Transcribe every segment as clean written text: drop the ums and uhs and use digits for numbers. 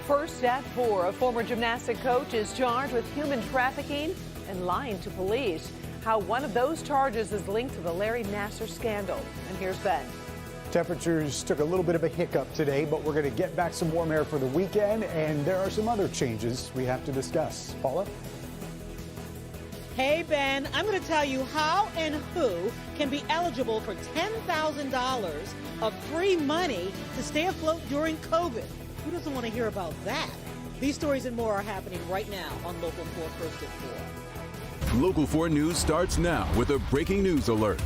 First at 4, a former gymnastic coach is charged with human trafficking and lying to police. How one of those charges is linked to the Larry Nassar scandal. And here's Ben. Temperatures took a little bit of a hiccup today, but we're going to get back some warm air for the weekend, and there are some other changes we have to discuss. Paula? Hey, Ben, I'm going to tell you how and who can be eligible for $10,000 of free money to stay afloat during COVID. Who doesn't want to hear about that? These stories and more are happening right now on Local 4 First at 4. Local 4 News starts now with a breaking news alert.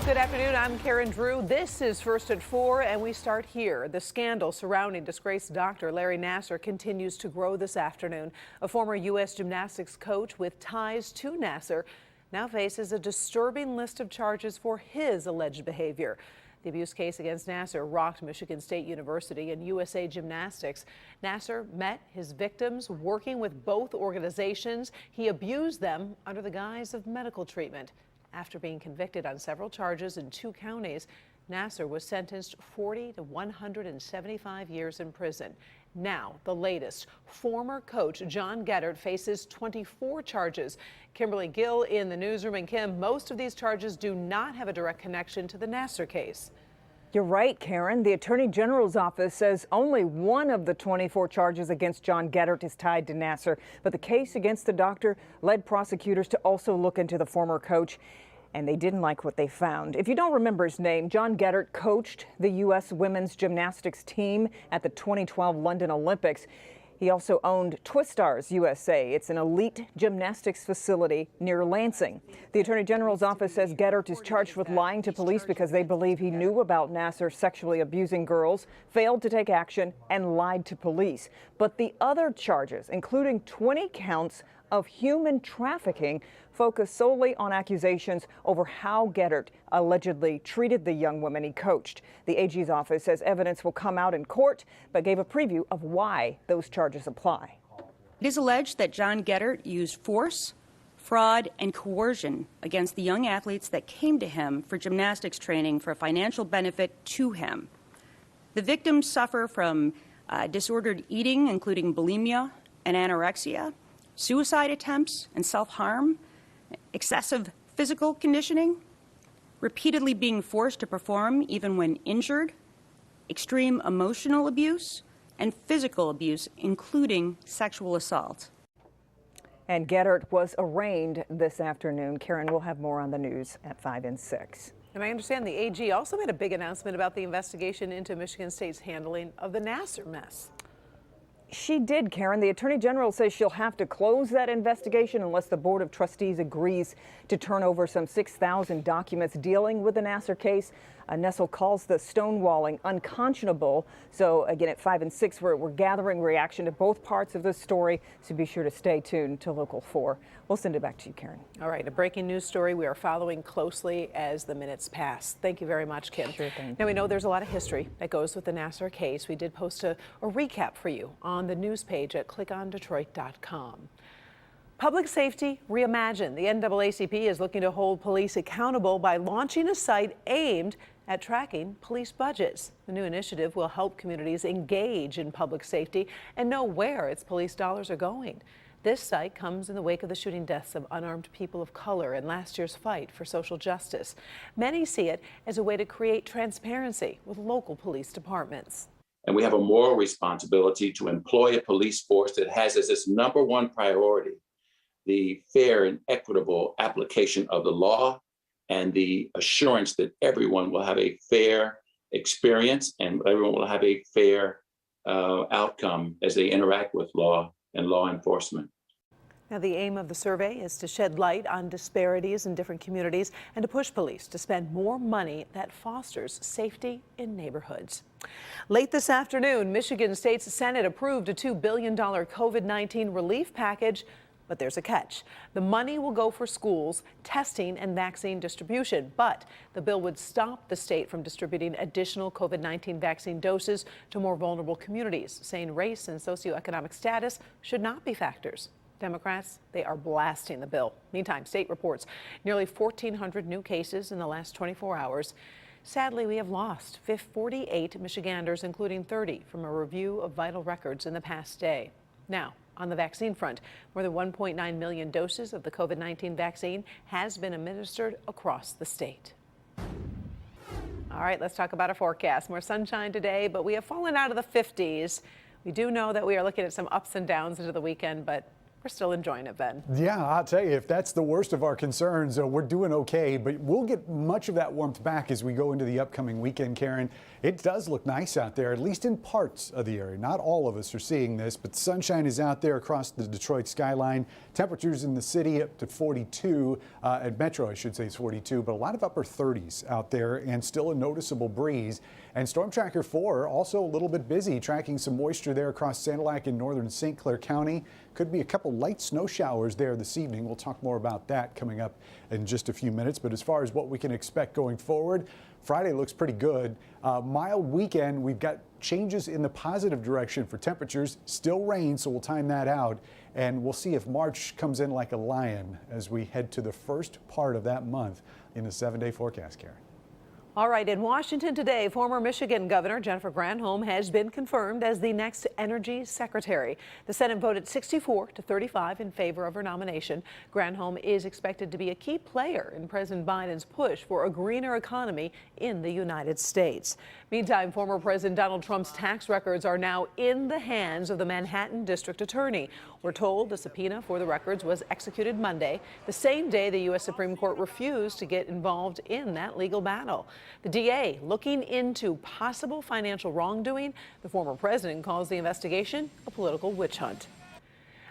Good afternoon, I'm Karen Drew. This is First at 4, and we start here. The scandal surrounding disgraced doctor Larry Nassar continues to grow this afternoon. A former U.S. gymnastics coach with ties to Nassar now faces a disturbing list of charges for his alleged behavior. The abuse case against Nassar rocked Michigan State University and USA Gymnastics. Nassar met his victims working with both organizations. He abused them under the guise of medical treatment. After being convicted on several charges in 2 counties, Nassar was sentenced 40 to 175 years in prison. Now, the latest. Former coach John Geddert faces 24 charges. Kimberly Gill in the newsroom. And Kim, most of these charges do not have a direct connection to the Nassar case. You're right, Karen. The Attorney General's office says only one of the 24 charges against John Geddert is tied to Nassar. But the case against the doctor led prosecutors to also look into the former coach, and they didn't like what they found. If you don't remember his name, John Geddert coached the U.S. women's gymnastics team at the 2012 London Olympics. He also owned Twistars USA. It's an elite gymnastics facility near Lansing. The Attorney General's office says Geddert is charged with lying to police because they believe he knew about Nassar sexually abusing girls, failed to take action, and lied to police. But the other charges, including 20 counts of human trafficking, focus solely on accusations over how Geddert allegedly treated the young women he coached. The AG's office says evidence will come out in court, but gave a preview of why those charges apply. It is alleged that John Geddert used force, fraud, and coercion against the young athletes that came to him for gymnastics training for financial benefit to him. The victims suffer from disordered eating, including bulimia and anorexia, suicide attempts and self-harm, excessive physical conditioning, repeatedly being forced to perform even when injured, extreme emotional abuse, and physical abuse, including sexual assault. And Geddert was arraigned this afternoon. Karen will have more on the news at 5 and 6. And I understand the AG also made a big announcement about the investigation into Michigan State's handling of the Nassar mess. She did, Karen. The Attorney General says she'll have to close that investigation unless the Board of Trustees agrees to turn over some 6,000 documents dealing with the Nassar case. Nessel calls the stonewalling unconscionable. So again, at 5 and 6, we're gathering reaction to both parts of this story. So be sure to stay tuned to Local 4. We'll send it back to you, Karen. All right, a breaking news story we are following closely as the minutes pass. Thank you very much, Kim. Sure thing. Now, we know there's a lot of history that goes with the Nassar case. We did post a recap for you on the news page at clickondetroit.com. Public Safety Reimagined. The NAACP is looking to hold police accountable by launching a site aimed at tracking police budgets. The new initiative will help communities engage in public safety and know where its police dollars are going. This site comes in the wake of the shooting deaths of unarmed people of color in last year's fight for social justice. Many see it as a way to create transparency with local police departments. And we have a moral responsibility to employ a police force that has as its number one priority the fair and equitable application of the law and the assurance that everyone will have a fair experience and everyone will have a fair outcome as they interact with law and law enforcement. Now, the aim of the survey is to shed light on disparities in different communities and to push police to spend more money that fosters safety in neighborhoods. Late this afternoon, Michigan State's Senate approved a $2 billion COVID-19 relief package. But there's a catch. The money will go for schools, testing, and vaccine distribution. But the bill would stop the state from distributing additional COVID-19 vaccine doses to more vulnerable communities, saying race and socioeconomic status should not be factors. Democrats, they are blasting the bill. Meantime, state reports nearly 1,400 new cases in the last 24 hours. Sadly, we have lost 48 Michiganders, including 30 from a review of vital records in the past day. Now, on the vaccine front, more than 1.9 million doses of the COVID-19 vaccine has been administered across the state. All right, let's talk about a forecast. More sunshine today, but we have fallen out of the 50s. We do know that we are looking at some ups and downs into the weekend, but we're still enjoying it, Ben. Yeah, I'll tell you, if that's the worst of our concerns, we're doing okay, but we'll get much of that warmth back as we go into the upcoming weekend, Karen. It does look nice out there, at least in parts of the area. Not all of us are seeing this, but sunshine is out there across the Detroit skyline. Temperatures in the city up to 42, at Metro, I should say, is 42, but a lot of upper 30s out there and still a noticeable breeze. And Storm Tracker 4 also a little bit busy, tracking some moisture there across Sanilac and northern St. Clair County. Could be a couple light snow showers there this evening. We'll talk more about that coming up in just a few minutes. But as far as what we can expect going forward, Friday looks pretty good. Mild weekend. We've got changes in the positive direction for temperatures. Still rain, so we'll time that out. And we'll see if March comes in like a lion as we head to the first part of that month in the 7-day forecast, Karen. All right, in Washington today, former Michigan Governor Jennifer Granholm has been confirmed as the next Energy Secretary. The Senate voted 64 to 35 in favor of her nomination. Granholm is expected to be a key player in President Biden's push for a greener economy in the United States. Meantime, former President Donald Trump's tax records are now in the hands of the Manhattan District Attorney. We're told the subpoena for the records was executed Monday, the same day the U.S. Supreme Court refused to get involved in that legal battle. The DA looking into possible financial wrongdoing. The former president calls the investigation a political witch hunt.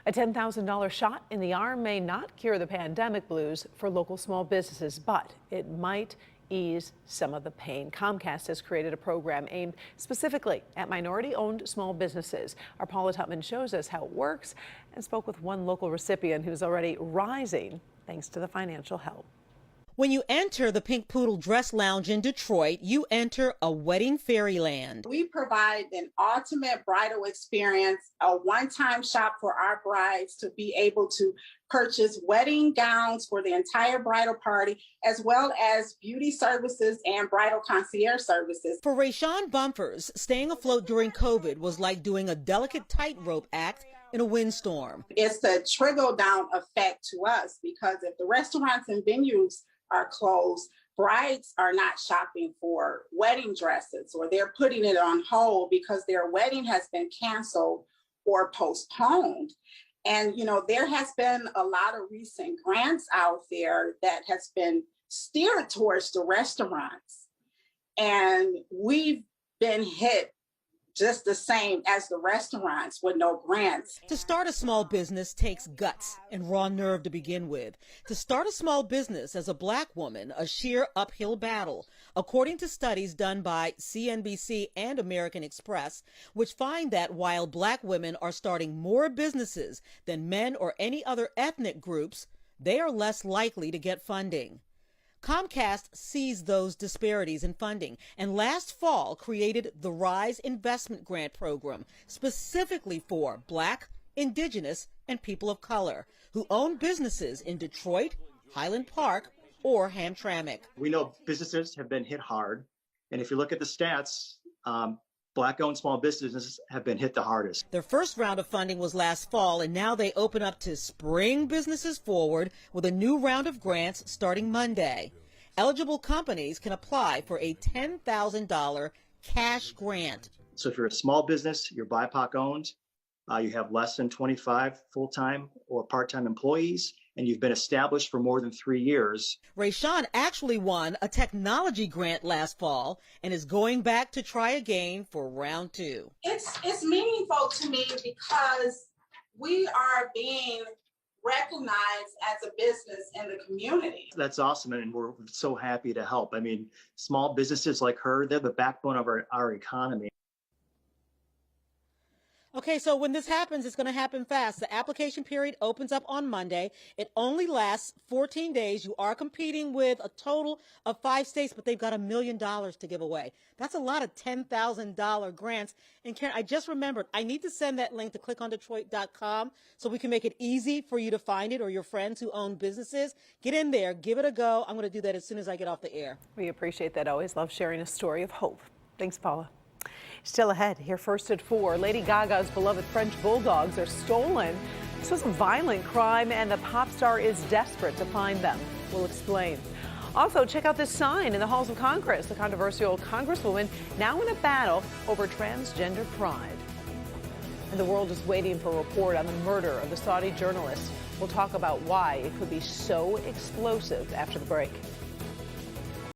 A $10,000 shot in the arm may not cure the pandemic blues for local small businesses, but it might ease some of the pain. Comcast has created a program aimed specifically at minority-owned small businesses. Our Paula Tutman shows us how it works and spoke with one local recipient who's already rising thanks to the financial help. When you enter the Pink Poodle Dress Lounge in Detroit, you enter a wedding fairyland. We provide an ultimate bridal experience, a one-time shop for our brides to be able to purchase wedding gowns for the entire bridal party, as well as beauty services and bridal concierge services. For Rayshawn Bumpers, staying afloat during COVID was like doing a delicate tightrope act in a windstorm. It's a trickle-down effect to us because if the restaurants and venues are closed, brides are not shopping for wedding dresses, or they're putting it on hold because their wedding has been canceled or postponed. And, you know, there has been a lot of recent grants out there that has been steered towards the restaurants. And we've been hit just the same as the restaurants with no grants. To start a small business takes guts and raw nerve to begin with. To start a small business as a Black woman, a sheer uphill battle, according to studies done by CNBC and American Express, which find that while Black women are starting more businesses than men or any other ethnic groups, they are less likely to get funding. Comcast sees those disparities in funding and last fall created the RISE Investment Grant Program specifically for Black, Indigenous, and people of color who own businesses in Detroit, Highland Park, or Hamtramck. We know businesses have been hit hard, and if you look at the stats, Black-owned small businesses have been hit the hardest. Their first round of funding was last fall, and now they open up to spring businesses forward with a new round of grants starting Monday. Eligible companies can apply for a $10,000 cash grant. So if you're a small business, you're BIPOC-owned, you have less than 25 full-time or part-time employees, and you've been established for more than 3 years. Rayshawn actually won a technology grant last fall and is going back to try again for round 2. It's meaningful to me because we are being recognized as a business in the community. That's awesome, and we're so happy to help. I mean, small businesses like her, they're the backbone of our economy. Okay, so when this happens, it's going to happen fast. The application period opens up on Monday. It only lasts 14 days. You are competing with a total of 5 states, but they've got $1 million to give away. That's a lot of $10,000 grants. And Karen, I just remembered, I need to send that link to clickondetroit.com so we can make it easy for you to find it, or your friends who own businesses. Get in there, give it a go. I'm going to do that as soon as I get off the air. We appreciate that. Always love sharing a story of hope. Thanks, Paula. Still ahead, here first at 4, Lady Gaga's beloved French bulldogs are stolen. This was a violent crime, and the pop star is desperate to find them. We'll explain. Also, check out this sign in the halls of Congress. The controversial congresswoman now in a battle over transgender pride. And the world is waiting for a report on the murder of the Saudi journalist. We'll talk about why it could be so explosive after the break.